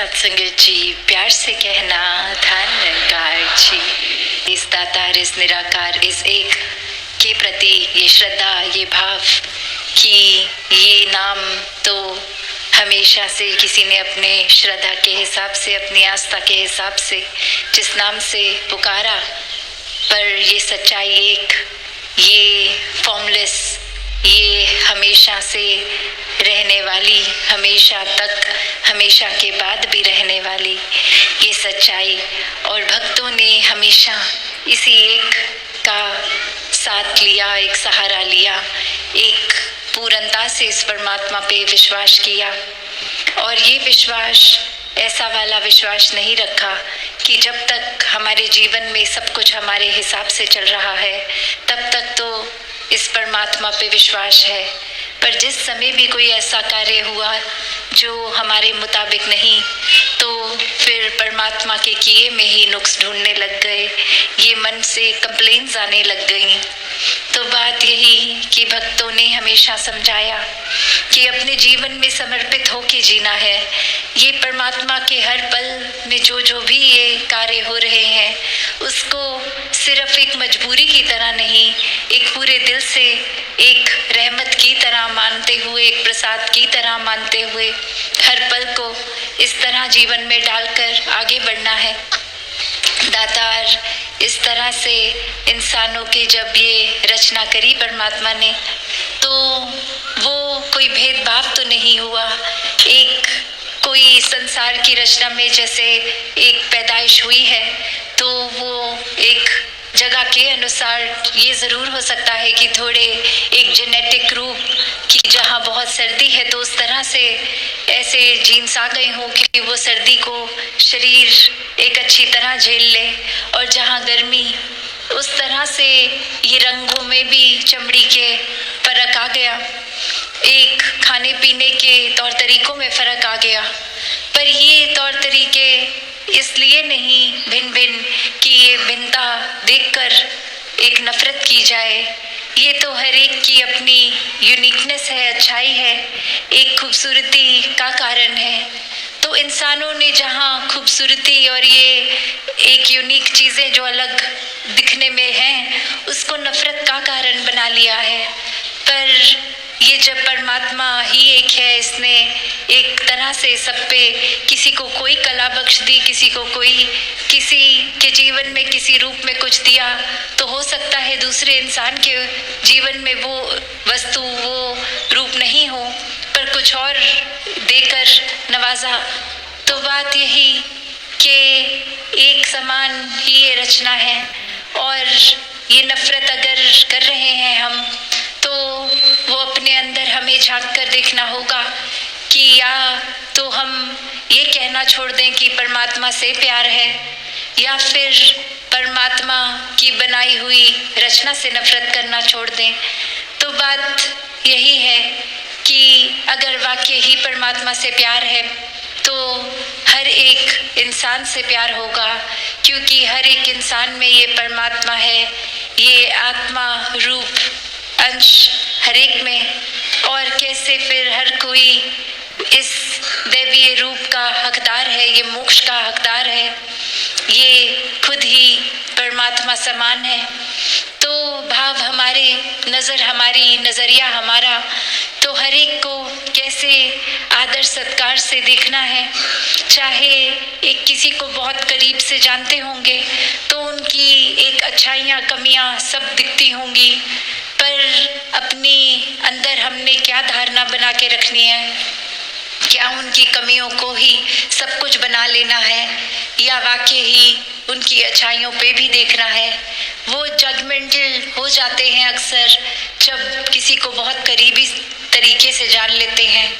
सत्संगत जी, प्यार से कहना धन्यकार जी। इस दातार, इस निराकार, इस एक के प्रति ये श्रद्धा, ये भाव कि ये नाम तो हमेशा से किसी ने अपने श्रद्धा के हिसाब से, अपनी आस्था के हिसाब से जिस नाम से पुकारा, पर ये सच्चाई एक, ये फॉर्मलेस, ये हमेशा से रहने वाली, हमेशा तक, हमेशा के बाद भी रहने वाली ये सच्चाई। और भक्तों ने हमेशा इसी एक का साथ लिया, एक सहारा लिया, एक पूर्णता से इस परमात्मा पे विश्वास किया। और ये विश्वास ऐसा वाला विश्वास नहीं रखा कि जब तक हमारे जीवन में सब कुछ हमारे हिसाब से चल रहा है तब तक तो इस परमात्मा पे विश्वास है, पर जिस समय भी कोई ऐसा कार्य हुआ जो हमारे मुताबिक नहीं, तो फिर परमात्मा के किए में ही नुक्स ढूंढने लग गए, ये मन से कंप्लेंट्स आने लग गई। तो बात यही कि भक्तों ने हमेशा समझाया कि अपने जीवन में समर्पित होके जीना है। ये परमात्मा के हर पल में जो भी ये कार्य हो रहे हैं उसको सिर्फ एक मजबूरी की तरह नहीं, एक पूरे दिल से, एक रहमत की तरह मानते हुए, एक प्रसाद की तरह मानते हुए हर पल को इस तरह जीवन में डालकर आगे बढ़ना है। दातार इस तरह से इंसानों की जब ये रचना करी परमात्मा ने, तो वो कोई भेदभाव तो नहीं हुआ। एक कोई संसार की रचना में जैसे एक पैदाइश हुई है तो वो एक जगह के अनुसार ये ज़रूर हो सकता है कि थोड़े एक जेनेटिक रूप कि जहाँ बहुत सर्दी है तो उस तरह से ऐसे जीन्स आ गए हों कि वो सर्दी को शरीर एक अच्छी तरह झेल ले, और जहाँ गर्मी उस तरह से ये रंगों में भी चमड़ी के फर्क आ गया, एक खाने पीने के तौर तरीकों में फ़र्क आ गया। पर ये तौर तरीके इसलिए नहीं भिन्न भिन्न कि ये भिन्नता देखकर एक नफरत की जाए, ये तो हर एक की अपनी यूनिकनेस है, अच्छाई है, एक खूबसूरती का कारण है। तो इंसानों ने जहाँ खूबसूरती और ये एक यूनिक चीज़ें जो अलग दिखने में हैं उसको नफरत का कारण बना लिया है। पर ये जब परमात्मा ही एक है, इसने एक तरह से सब पे किसी को कोई कला बख्श दी, किसी को कोई किसी के जीवन में किसी रूप में कुछ दिया, तो हो सकता है दूसरे इंसान के जीवन में वो वस्तु, वो रूप नहीं हो, पर कुछ और देकर नवाजा। तो बात यही कि एक समान ही ये रचना है, और ये नफरत अगर कर रहे हैं हम तो वो अपने अंदर हमें झांक कर देखना होगा कि या तो हम ये कहना छोड़ दें कि परमात्मा से प्यार है, या फिर परमात्मा की बनाई हुई रचना से नफरत करना छोड़ दें। तो बात यही है कि अगर वाकई ही परमात्मा से प्यार है तो हर एक इंसान से प्यार होगा, क्योंकि हर एक इंसान में ये परमात्मा है, ये आत्मा रूप अंश हर एक में। और कैसे फिर हर कोई इस दैवीय रूप का हकदार है, ये मोक्ष का हकदार है, ये खुद ही परमात्मा समान है। तो भाव हमारे, नज़र हमारी, नज़रिया हमारा, तो हर एक को कैसे आदर सत्कार से देखना है। चाहे एक किसी को बहुत करीब से जानते होंगे तो उनकी एक अच्छाइयाँ, कमियाँ सब दिखती होंगी, पर अपनी अंदर हमने क्या धारणा बना के रखनी है, क्या उनकी कमियों को ही सब कुछ बना लेना है, या वाकई ही उनकी अच्छाइयों पे भी देखना है। वो जजमेंटल हो जाते हैं अक्सर जब किसी को बहुत करीबी तरीके से जान लेते हैं,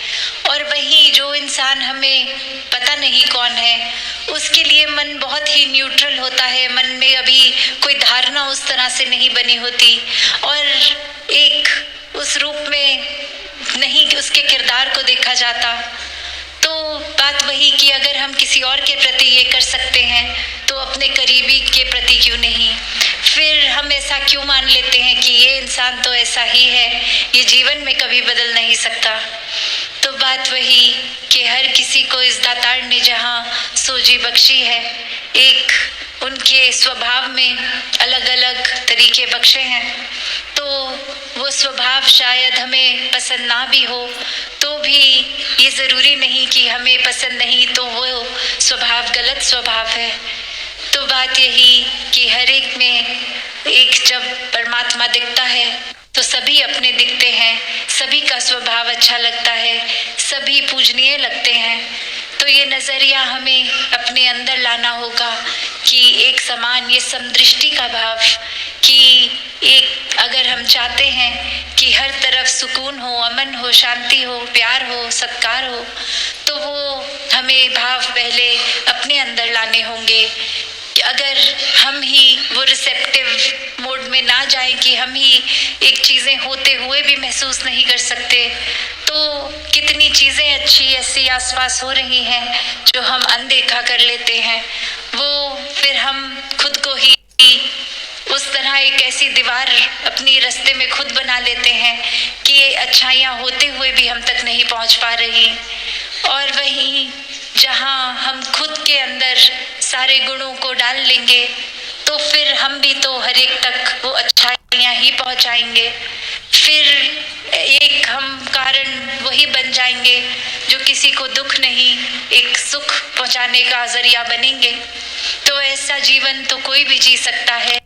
और वहीं जो इंसान हमें पता नहीं कौन है उसके लिए मन बहुत ही न्यूट्रल होता है, मन में अभी कोई धारणा उस तरह से नहीं बनी होती, और एक उस रूप में नहीं कि उसके किरदार को देखा जाता। तो बात वही कि अगर हम किसी और के प्रति ये कर सकते हैं तो अपने करीबी के प्रति क्यों नहीं। फिर हम ऐसा क्यों मान लेते हैं कि ये इंसान तो ऐसा ही है, ये जीवन में कभी बदल नहीं सकता। तो बात वही कि हर किसी को इस दातार ने जहाँ सोजी बख्शी है, एक उनके स्वभाव में अलग अलग तरीके बख्शे हैं, तो वो स्वभाव शायद हमें पसंद ना भी हो, तो भी ये ज़रूरी नहीं कि हमें पसंद नहीं तो वो स्वभाव गलत स्वभाव है। तो बात यही कि हर एक में एक जब परमात्मा दिखता है तो सभी अपने दिखते हैं, सभी का स्वभाव अच्छा लगता है, सभी पूजनीय लगते हैं। तो ये नज़रिया हमें अपने अंदर लाना होगा कि एक समान, ये समदृष्टि का भाव, कि एक अगर हम चाहते हैं कि हर तरफ सुकून हो, अमन हो, शांति हो, प्यार हो, सत्कार हो, तो वो हमें भाव पहले अपने अंदर लाने होंगे। अगर हम ही वो रिसेप्टिव मोड में ना जाएं कि हम ही एक चीज़ें होते हुए भी महसूस नहीं कर सकते, तो कितनी चीज़ें अच्छी ऐसी आसपास हो रही हैं जो हम अनदेखा कर लेते हैं। वो फिर हम खुद को ही उस तरह एक ऐसी दीवार अपनी रास्ते में खुद बना लेते हैं कि अच्छाइयाँ होते हुए भी हम तक नहीं पहुँच पा रही। और वहीं जहाँ हम खुद के अंदर सारे गुणों को डाल लेंगे तो फिर हम भी तो हर एक तक वो अच्छाइयाँ ही पहुँचाएंगे। फिर एक हम कारण वही बन जाएंगे जो किसी को दुख नहीं, एक सुख पहुँचाने का जरिया बनेंगे। तो ऐसा जीवन तो कोई भी जी सकता है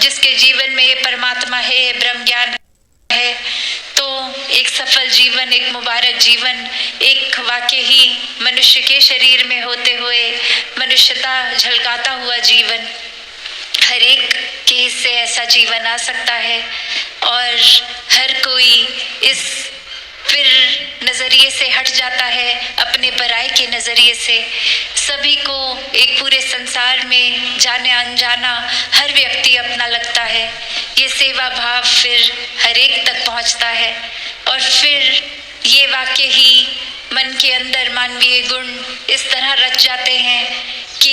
जिसके जीवन में ये परमात्मा है, ये ब्रह्म ज्ञान है। तो एक सफल जीवन, एक मुबारक जीवन, एक वाकई ही मनुष्य के शरीर में होते हुए मनुष्यता झलकाता हुआ जीवन, हर एक के हिस्से ऐसा जीवन आ सकता है। और हर कोई इस फिर नज़रिए से हट जाता है, अपने पराये के नज़रिए से। सभी को एक पूरे संसार में जाने अनजाना हर व्यक्ति अपना लगता है। ये सेवा भाव फिर हर एक तक पहुंचता है और फिर ये वाकई ही मन के अंदर मानवीय गुण इस तरह रच जाते हैं कि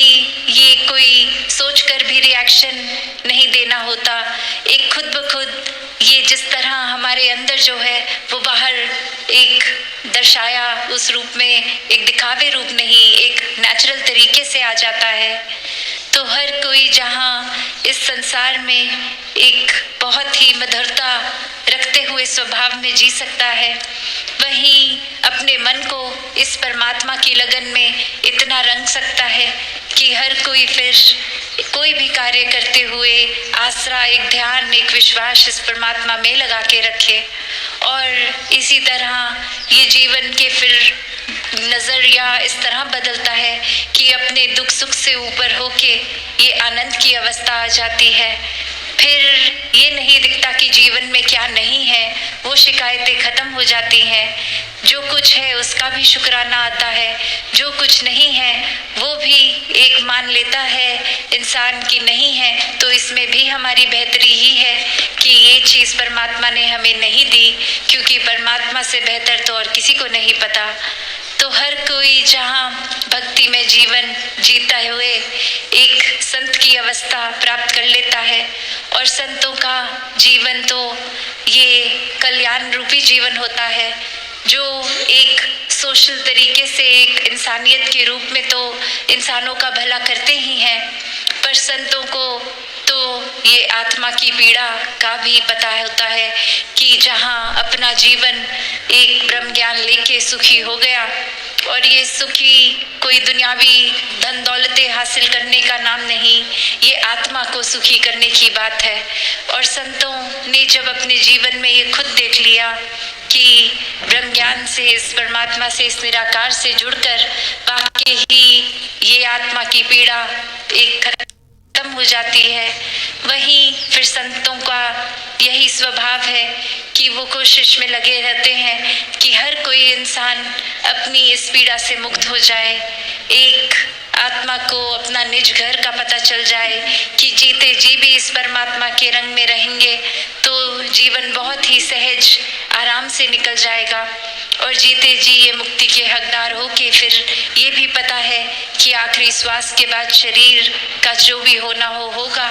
ये कोई सोचकर भी रिएक्शन नहीं देना होता। एक खुद ब खुद ये जिस तरह हमारे अंदर जो है वो बाहर एक दर्शाया उस रूप में, एक दिखावे रूप नहीं, एक नेचुरल तरीके से आ जाता है। तो हर कोई जहाँ इस संसार में एक बहुत ही मधुरता रखते हुए स्वभाव में जी सकता है, वहीं अपने मन को इस परमात्मा की लगन में इतना रंग सकता है कि हर कोई फिर कोई भी कार्य करते हुए आसरा, एक ध्यान, एक विश्वास इस परमात्मा में लगा के रखे। और इसी तरह ये जीवन के फिर नज़रिया इस तरह बदलता है कि अपने दुख सुख से ऊपर होके ये आनंद की अवस्था आ जाती है। फिर ये नहीं दिखता कि जीवन में क्या नहीं है, वो शिकायतें ख़त्म हो जाती हैं। जो कुछ है उसका भी शुक्राना आता है, जो कुछ नहीं है वो भी एक मान लेता है इंसान की नहीं है, तो इसमें भी हमारी बेहतरी ही है कि ये चीज़ परमात्मा ने हमें नहीं दी, क्योंकि परमात्मा से बेहतर तो और किसी को नहीं पता। तो हर कोई जहाँ भक्ति में जीवन जीता हुए एक संत की अवस्था प्राप्त कर लेता है। और संतों का जीवन तो ये कल्याण रूपी जीवन होता है, जो एक सोशल तरीके से एक इंसानियत के रूप में तो इंसानों का भला करते ही हैं, पर संतों को तो ये आत्मा की पीड़ा का भी पता होता है कि जहाँ अपना जीवन एक ब्रह्म ज्ञान लेके सुखी हो गया, और ये सुखी कोई दुनियावी धन दौलतें हासिल करने का नाम नहीं, ये आत्मा को सुखी करने की बात है। और संतों ने जब अपने जीवन में ये खुद देख लिया कि ब्रह्म ज्ञान से, इस परमात्मा से, इस निराकार से जुड़कर वाकई ही ये आत्मा की पीड़ा एक खत्म हो जाती है, वहीं फिर संतों का यही स्वभाव है कि वो कोशिश में लगे रहते हैं कि हर कोई इंसान अपनी इस पीड़ा से मुक्त हो जाए, एक आत्मा को अपना निज घर का पता चल जाए कि जीते जी भी इस परमात्मा के रंग में रहेंगे तो जीवन बहुत ही सहज आराम से निकल जाएगा। और जीते जी ये मुक्ति के हकदार हो के फिर ये भी पता है कि आखिरी श्वास के बाद शरीर का जो भी होना हो होगा,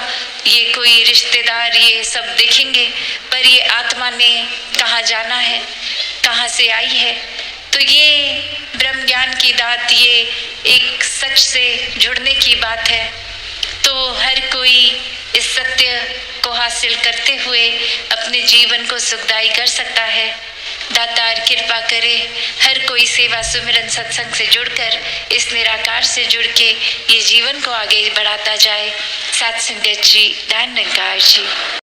ये कोई रिश्तेदार ये सब देखेंगे, पर ये आत्मा ने कहाँ जाना है, कहाँ से आई है, तो ये ब्रह्म ज्ञान की दात, ये एक सच से जुड़ने की बात है। तो हर कोई इस सत्य को हासिल करते हुए अपने जीवन को सुखदायी कर सकता है। दातार कृपा करे हर कोई सेवा सुमिरन सत्संग से जुड़कर इस निराकार से जुड़ के ये जीवन को आगे बढ़ाता जाए। सत्संगत जी, धन निरंकार जी।